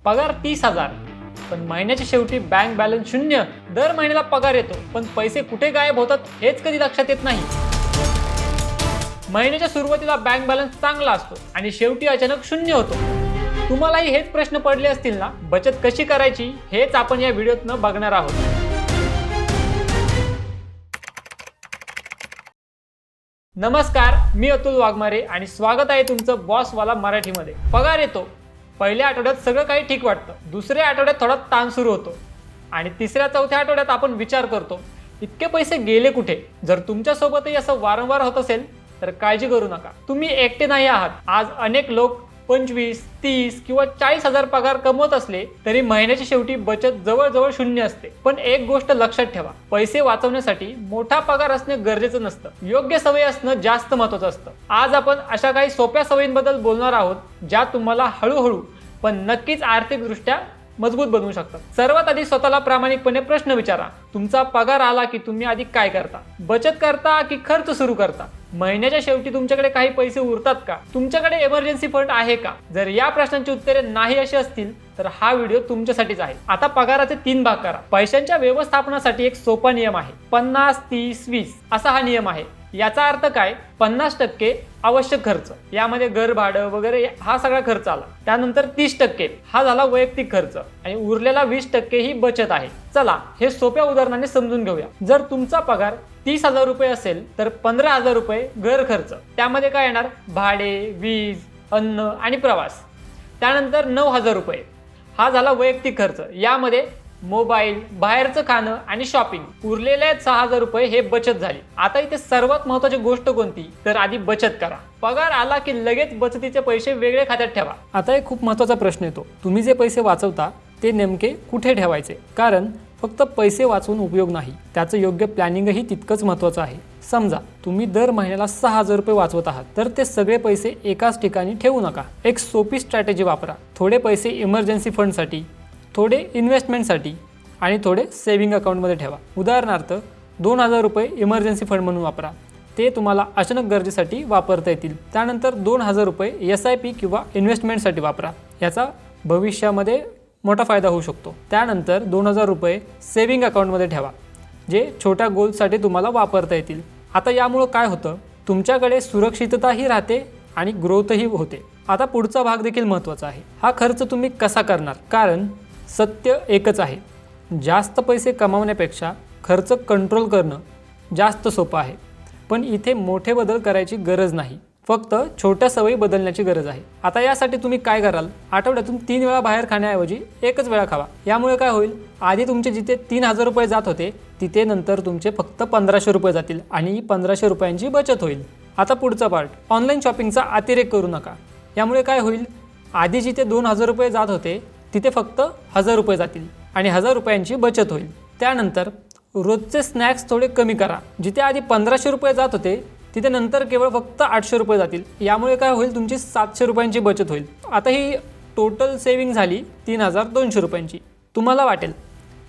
पगार 30,000 पण महिन्याच्या शेवटी बँक बॅलन्स 0. दर महिन्याला पगार येतो पण पैसे कुठे गायब होतात हेच कधी लक्षात येत नाही. महिन्याच्या सुरुवातीला बँक बॅलन्स चांगला असतो आणि शेवटी अचानक 0 होतो. तुम्हालाही हेच प्रश्न पडले असतील ना? बचत कशी करायची हेच आपण या व्हिडिओतनं बघणार आहोत. नमस्कार, मी अतुल वाघमारे आणि स्वागत आहे तुमचं बॉसवाला मराठीमध्ये. पगार येतो, पहिल्या आठवड्यात सगळं काही ठीक वाटतं, दुसऱ्या आठवड्यात थोडा ताण सुरू होतो आणि तिसऱ्या चौथ्या आठवड्यात आपण विचार करतो इतके पैसे गेले कुठे. जर तुमच्यासोबतही असं वारंवार होत असेल तर काळजी करू नका, तुम्ही एकटे नाही आहात. आज अनेक लोक 25, 30 किंवा 40,000 पगार कमवत असले तरी महिन्याच्या शेवटी बचत जवळजवळ 0 असते. पण एक गोष्ट लक्षात ठेवा, पैसे वाचवण्यासाठी मोठा पगार असणे गरजेचं नसतं, योग्य सवय असणं जास्त महत्त्वाचं असतं. आज आपण अशा काही सोप्या सवयींबद्दल बोलणार आहोत ज्या तुम्हाला हळूहळू पण नक्कीच आर्थिकदृष्ट्या मजबूत बनवू शकतात. सर्वात आधी स्वतःला प्रामाणिकपणे प्रश्न विचारा, तुमचा पगार आला की तुम्ही आधी काय करता? बचत करता की खर्च सुरू करता? महिन्याच्या शेवटी तुमच्याकडे काही पैसे उरतात का? तुमच्याकडे इमर्जन्सी फंड आहे का? जर या प्रश्नांची उत्तरे नाही अशी असतील तर हा व्हिडिओ तुमच्यासाठीच आहे. आता पगाराचे 3 भाग करा. पैशांच्या व्यवस्थापनासाठी एक सोपा नियम आहे, 50, 30, 20 असा हा नियम आहे. याचा अर्थ काय? 50% आवश्यक खर्च, यामध्ये घर भाडं वगैरे हा सगळा खर्च आला. त्यानंतर 30% हा झाला वैयक्तिक खर्च आणि उरलेला 20% ही बचत आहे. चला हे सोप्या उदाहरणाने समजून घेऊया. जर तुमचा पगार 30,000 रुपये असेल तर 15,000 रुपये घर खर्च, त्यामध्ये काय येणार? भाडे, वीज, अन्न आणि प्रवास. त्यानंतर 9,000 रुपये हा झाला वैयक्तिक खर्च, यामध्ये मोबाईल, बाहेरचं खाणं आणि शॉपिंग. उरलेले 6,000 रुपये हे बचत झाली. आता इथे सर्वात महत्त्वाची गोष्ट कोणती? तर आधी बचत करा. पगार आला की लगेच बचतीचे पैसे वेगळे खात्यात ठेवा. आता एक खूप महत्त्वाचा प्रश्न येतो, तुम्ही जे पैसे वाचवता ते नेमके कुठे ठेवायचे? कारण फक्त पैसे वाचवून उपयोग नाही, त्याचं योग्य प्लॅनिंगही तितकंच महत्त्वाचं आहे. समजा तुम्ही दर महिन्याला 6,000 रुपये वाचवत आहात तर ते सगळे पैसे एकाच ठिकाणी ठेवू नका. एक सोपी स्ट्रॅटेजी वापरा. थोडे पैसे इमर्जन्सी फंडसाठी, थोडे इन्व्हेस्टमेंटसाठी आणि थोडे सेव्हिंग अकाउंटमध्ये ठेवा. उदाहरणार्थ 2,000 रुपये इमर्जन्सी फंड म्हणून वापरा, ते तुम्हाला अचानक गरजेसाठी वापरता येतील. त्यानंतर 2,000 रुपये SIP किंवा इन्व्हेस्टमेंटसाठी वापरा, याचा भविष्यामध्ये मोठा फायदा होऊ शकतो. त्यानंतर 2,000 रुपये सेव्हिंग अकाउंटमध्ये ठेवा, जे छोट्या गोल्ससाठी तुम्हाला वापरता येतील. आता यामुळं काय होतं? तुमच्याकडे सुरक्षितताही राहते आणि ग्रोथही होते. आता पुढचा भाग देखील महत्त्वाचा आहे, हा खर्च तुम्ही कसा करणार? कारण सत्य एकच आहे, जास्त पैसे कमावण्यापेक्षा खर्च कंट्रोल करणं जास्त सोपं आहे. पण इथे मोठे बदल करायची गरज नाही, फक्त छोट्या सवयी बदलण्याची गरज आहे. आता यासाठी तुम्ही काय कराल? आठवड्यातून 3 वेळा बाहेर खाण्याऐवजी एकच वेळा खावा. यामुळे काय होईल? आधी तुमचे जिथे 3,000 रुपये जात होते तिथे नंतर तुमचे फक्त 1,500 रुपये जातील आणि 1,500 रुपयांची बचत होईल. आता पुढचा पार्ट, ऑनलाईन शॉपिंगचा अतिरेक करू नका. यामुळे काय होईल? आधी जिथे 2,000 रुपये जात होते तिथे फक्त 1,000 रुपये जातील आणि 1,000 रुपयांची बचत होईल. त्यानंतर रोजचे स्नॅक्स थोडे कमी करा. जिथे आधी 1,500 रुपये जात होते तिथे नंतर केवळ फक्त 800 रुपये जातील. यामुळे काय होईल? तुमची 700 रुपयांची बचत होईल. आता ही टोटल सेव्हिंग झाली 3,200 रुपयांची. तुम्हाला वाटेल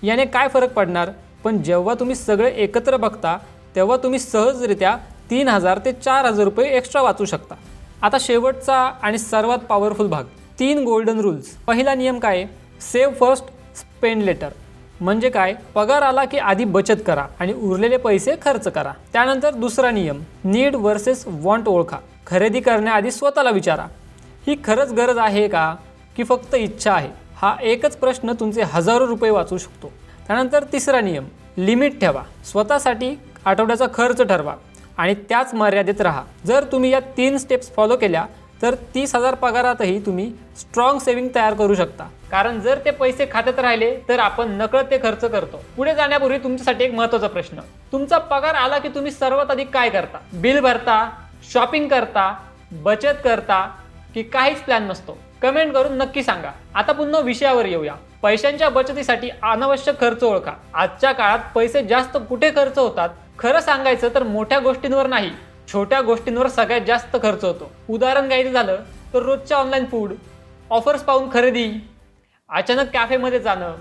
याने काय फरक पडणार? पण जेव्हा तुम्ही सगळे एकत्र बघता तेव्हा तुम्ही सहजरित्या 3,000 ते 4,000 रुपये एक्स्ट्रा वाचू शकता. आता शेवटचा आणि सर्वात पॉवरफुल भाग, 3 गोल्डन रूल्स. पहिला नियम काय? Save first, spend later. म्हणजे काय? पगार आला की आधी बचत करा आणि उरलेले पैसे खर्च करा. त्यानंतर दुसरा नियम, नीड वर्सेस वॉन्ट ओळखा. खरेदी करण्याआधी स्वतःला विचारा, ही खरंच गरज आहे का की फक्त इच्छा आहे? हा एकच प्रश्न तुमचे हजारो रुपये वाचू शकतो. त्यानंतर तिसरा नियम, लिमिट ठेवा. स्वतःसाठी आठवड्याचा खर्च ठरवा आणि त्याच मर्यादेत राहा. जर तुम्ही या 3 स्टेप्स फॉलो केल्या तर 30,000 पगारातही तुम्ही स्ट्रॉंग सेव्हिंग तयार करू शकता. कारण जर ते पैसे खात्यात राहिले तर आपण नकळत ते खर्च करतो. पुढे जाण्यापूर्वी तुमच्यासाठी एक महत्त्वाचा प्रश्न, तुमचा पगार आला की तुम्ही सर्वात आधी काय करता? बिल भरता, शॉपिंग करता, बचत करता की काहीच प्लॅन नसतो? कमेंट करून नक्की सांगा. आता पुन्हा विषयावर येऊया. पैशांच्या बचतीसाठी अनावश्यक खर्च ओळखा. आजच्या काळात पैसे जास्त कुठे खर्च होतात? खरं सांगायचं तर मोठ्या गोष्टींवर नाही, छोट्या गोष्टींवर सगळ्यात जास्त खर्च होतो. उदाहरण घ्यायचं झालं तर रोजच्या ऑनलाईन फूड, ऑफर्स पाहून खरेदी, अचानक कॅफेमध्ये जाणं,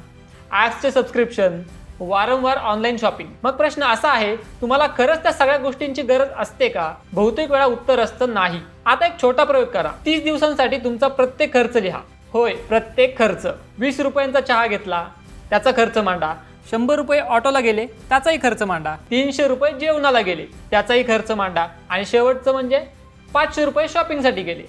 ॲप्सचे सबस्क्रिप्शन, वारंवार ऑनलाईन शॉपिंग. मग प्रश्न असा आहे, तुम्हाला खरंच त्या सगळ्या गोष्टींची गरज असते का? बहुतेक वेळा उत्तर असतं नाही. आता एक छोटा प्रयोग करा. 30 दिवसांसाठी तुमचा प्रत्येक खर्च लिहा. होय, प्रत्येक खर्च. 20 रुपयांचा चहा घेतला त्याचा खर्च मांडा, 100 रुपये ऑटोला गेले त्याचाही खर्च मांडा, 300 रुपये जेवणाला गेले त्याचाही खर्च मांडा आणि शेवटचं म्हणजे 500 रुपये शॉपिंगसाठी गेले.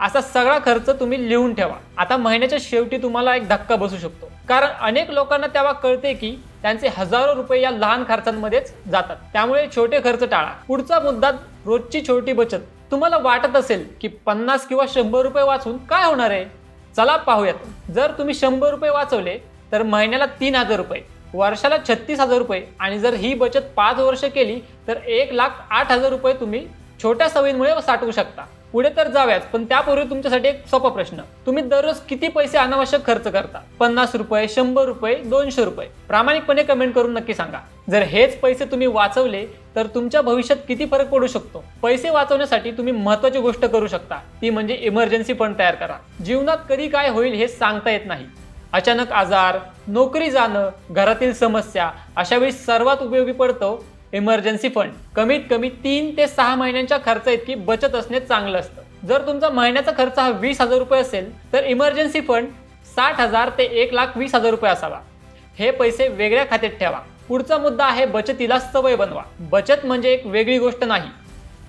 असा सगळा खर्च तुम्ही लिहून ठेवा. आता महिन्याच्या शेवटी तुम्हाला एक धक्का बसू शकतो, कारण अनेक लोकांना तेव्हा कळते की त्यांचे हजारो रुपये या लहान खर्चांमध्येच जातात. त्यामुळे छोटे खर्च टाळा. पुढचा मुद्दा, रोजची छोटी बचत. तुम्हाला वाटत असेल की 50 किंवा 100 रुपये वाचून काय होणार आहे? चला पाहूयात. जर तुम्ही 100 रुपये वाचवले तर महिन्याला 3000 रुपये, वर्षाला 36,000 रुपये आणि जर ही बचत 5 वर्ष केली तर 1,08,000 रुपये तुम्ही छोट्या सवयींमुळे साठवू शकता. पुढे तर जाऊयाच, पण त्यापूर्वी तुमच्यासाठी एक सोपा प्रश्न. तुम्ही दररोज किती पैसे अनावश्यक खर्च करता? 50 रुपये, 100 रुपये, 200 रुपये? प्रामाणिकपणे कमेंट करून नक्की सांगा. जर हेच पैसे तुम्ही वाचवले तर तुमच्या भविष्यात किती फरक पडू शकतो? पैसे वाचवण्यासाठी तुम्ही महत्त्वाची गोष्ट करू शकता, ती म्हणजे इमर्जन्सी फंड तयार करा. जीवनात कधी काय होईल हे सांगता येत नाही. अचानक आजार, नोकरी जाणं, घरातील समस्या, अशा वेळी सर्वात उपयोगी पडतो इमर्जन्सी फंड. कमीत कमी 3 ते 6 महिन्यांच्या खर्च इतकी बचत असणे चांगलं असतं. जर तुमचा महिन्याचा खर्च हा 20,000 रुपये असेल तर इमर्जन्सी फंड 60,000 ते 1,20,000 रुपये असावा. हे पैसे वेगळ्या खात्यात ठेवा. पुढचा मुद्दा आहे बचतीला सवय बनवा. बचत म्हणजे एक वेगळी गोष्ट नाही,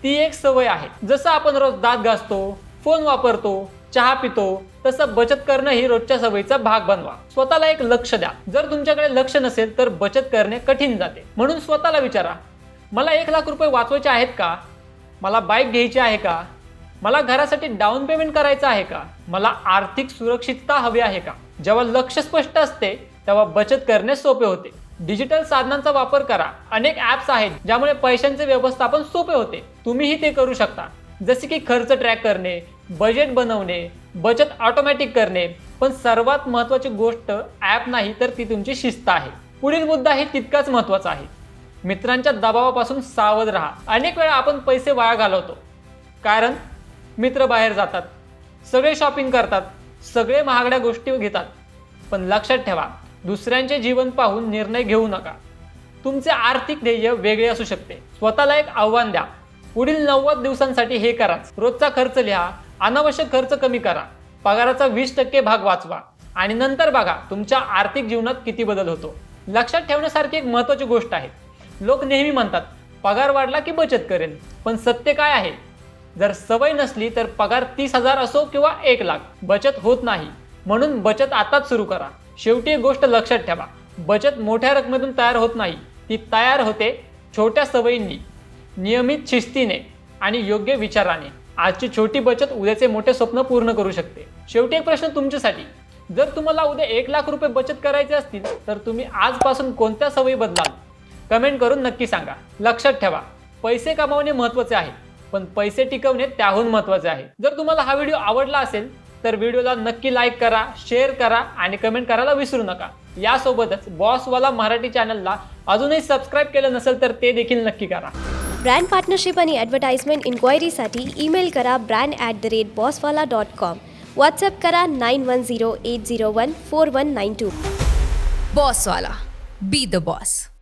ती एक सवय आहे. जसं आपण रोज दात घासतो, फोन वापरतो, चहा पितो, तसं बचत करणं ही रोजच्या सवयीचा भाग बनवा. स्वतःला एक लक्ष द्या. जर तुमच्याकडे लक्ष नसेल तर बचत करणे कठीण जाते. म्हणून स्वतःला विचारा, मला 1,00,000 रुपये वाचवायचे आहेत का? मला बाईक घ्यायची आहे का? मला घरासाठी डाऊन पेमेंट करायचं आहे का? मला आर्थिक सुरक्षितता हवी आहे का? जेव्हा लक्ष स्पष्ट असते तेव्हा बचत करणे सोपे होते. डिजिटल साधनांचा वापर करा. अनेक ॲप्स आहेत ज्यामुळे पैशांचे व्यवस्थापन सोपे होते. तुम्हीही ते करू शकता, जसे की खर्च ट्रॅक करणे, बजेट बनवणे, बचत ऑटोमॅटिक करणे. पण सर्वात महत्त्वाची गोष्ट ॲप नाही तर ती तुमची शिस्त आहे. पुढील मुद्दा हे तितकाच महत्त्वाचा आहे. मित्रांच्या दबावापासून सावध राहा. अनेक वेळा आपण पैसे वाया घालवतो, कारण मित्र बाहेर जातात, सगळे शॉपिंग करतात, सगळे महागड्या गोष्टी घेतात. पण लक्षात ठेवा, दुसऱ्यांचे जीवन पाहून निर्णय घेऊ नका. तुमचे आर्थिक ध्येय वेगळे असू शकते. स्वतःला एक आव्हान द्या. पुढील 90 दिवसांसाठी हे कराच. रोजचा खर्च लिहा, अनावश्यक खर्च कमी करा, पगाराचा 20% भाग वाचवा आणि नंतर बघा तुमच्या आर्थिक जीवनात किती बदल होतो. लक्षात ठेवण्यासारखी एक महत्त्वाची गोष्ट आहे. लोक नेहमी म्हणतात पगार वाढला की बचत करेल, पण सत्य काय आहे? जर सवय नसली तर पगार 30,000 असो किंवा 1,00,000, बचत होत नाही. म्हणून बचत आताच सुरू करा. शेवटी एक गोष्ट लक्षात ठेवा, बचत मोठ्या रकमेतून तयार होत नाही, ती तयार होते छोट्या सवयींनी, नियमित शिस्तीने आणि योग्य विचाराने. आजची छोटी बचत उद्याचे मोठे स्वप्न पूर्ण करू शकते. शेवटी एक प्रश्न तुमच्यासाठी, जर तुम्हाला उद्या 1,00,000 रुपये बचत करायचे असतील तर तुम्ही आजपासून कोणत्या सवयी बदलाल? कमेंट करून नक्की सांगा. लक्षात ठेवा, पैसे कमावणे महत्त्वाचे आहे, पण पैसे टिकवणे त्याहून महत्त्वाचे आहे. जर तुम्हाला हा व्हिडिओ आवडला असेल तर व्हिडिओला नक्की लाईक करा, शेअर करा आणि कमेंट करायला विसरू नका. यासोबतच बॉसवाला मराठी चॅनलला अजूनही सबस्क्राईब केलं नसेल तर ते देखील नक्की करा. ब्रँड पार्टनरशिप आणि ॲडव्हर्टाइजमेंट इन्क्वायरीसाठी ईमेल करा brand@bosswala.com. व्हॉट्सअप करा 9108014192. बॉसवाला, बी द बॉस.